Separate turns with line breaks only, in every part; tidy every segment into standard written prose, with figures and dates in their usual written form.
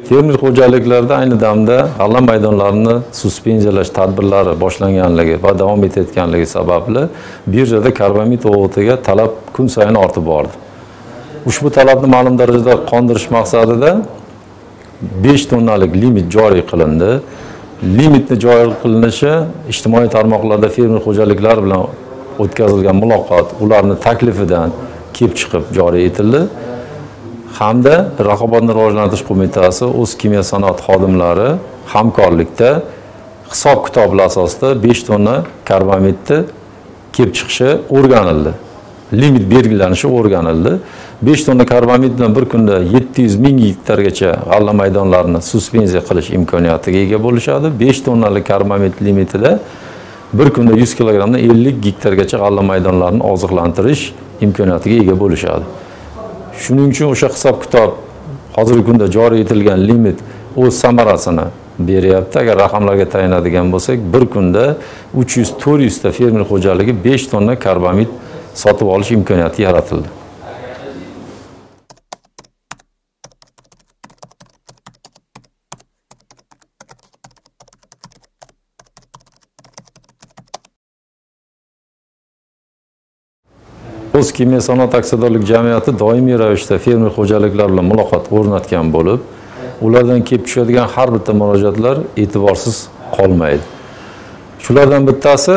Fermer xo'jaliklarida ayni damda g'alla maydonlarini suspenziyalash tadbirlari boshlanganligi va davom etayotganligi sababli birjada karbamid o'g'itiga talab kun sayin ortib bordi. Ushbu talabni ma'lum darajada qondirish maqsadida 5 tonnalik limit joriy qilindi. Limitni joriy qilinishi ijtimoiy tarmoqlarda fermer xo'jaliklari bilan o'tkazilgan muloqot, ularning taklifidan kelib chiqib joriy etildi. Hamda Raqobatni rivojlantirish qo'mitasi O'zkimyo sanoat xodimlari hamkorlikda hisob-kitoblar asosida 5 tonna karbamidni kelib chiqishi o'rganildi. Limit belgilanishi o'rganildi. 5 tonna karbamid bilan bir kunda 700 ming gektargacha g'alla maydonlarini suspenziya qilish imkoniyatiga ega bo'lishadi. 5 tonnalik karbamid limitida bir kunda 100 kilogramdan 50 gektargacha g'alla maydonlarini oziqlantirish imkoniyatiga ega bo'lishadi. Shuning uchun o'sha hisob-kitob hozirgi kunda joriy etilgan limit o'z samarasini beryapti. Agar raqamlarga tayinadigan bo'lsak, bir kunda 300-400 ta fermer xo'jaligi 5 tonna karbamid sotib olish imkoniyati yaratildi. O'zkimyo sanoat aksiyadorlik jamiyati doimiy ravishda fermer xo'jaliklar bilan muloqot o'rnatgan bo'lib, ulardan kelib tushadigan har bitta murojaatlar e'tiborsiz qolmaydi. Shulardan bittasi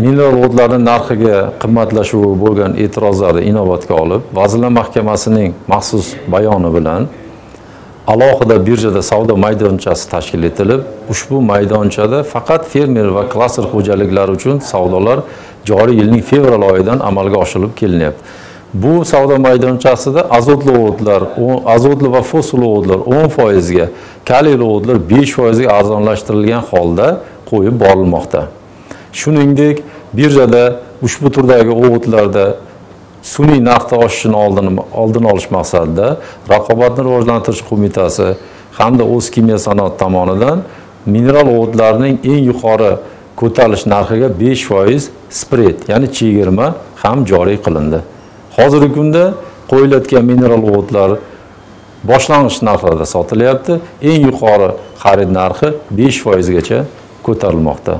mineral o'g'itlarning narxiga qimmatlashuvi bo'lgan e'tirozlarni inobatga olib, Vazirlar Mahkamasining maxsus bayoni bilan alohida birjada savdo maydonchasi tashkil etilib, ushbu maydonchada faqat fermer va klaster xo'jaliklari uchun savdolar joriy yilning fevral oyidan amalga oshirilib kelinyapti. Bu savdo maydonchasida azotli o'g'itlar, azotli va fosforli o'g'itlar 10% ga, kaliyli o'g'itlar 5% ga arzonlashtirilgan holda qo'yib borilmoqda. Shuningdek, birjada ushbu turdagi o'g'itlarda sun'iy narxda oshishini oldini olish maqsadida Raqobatni rivojlantirish qo'mitasi hamda O'zkimyo sanoat tomonidan mineral o'g'itlarning eng yuqori ko'tarilish narxiga 5% spread, ya'ni chegirma ham joriy qilindi. Hozirgi kunda qo'yilayotgan mineral o'g'itlar boshlang'ich narxlarda sotilyapti. Eng yuqori xarid narxi 5% gacha ko'tarilmoqda.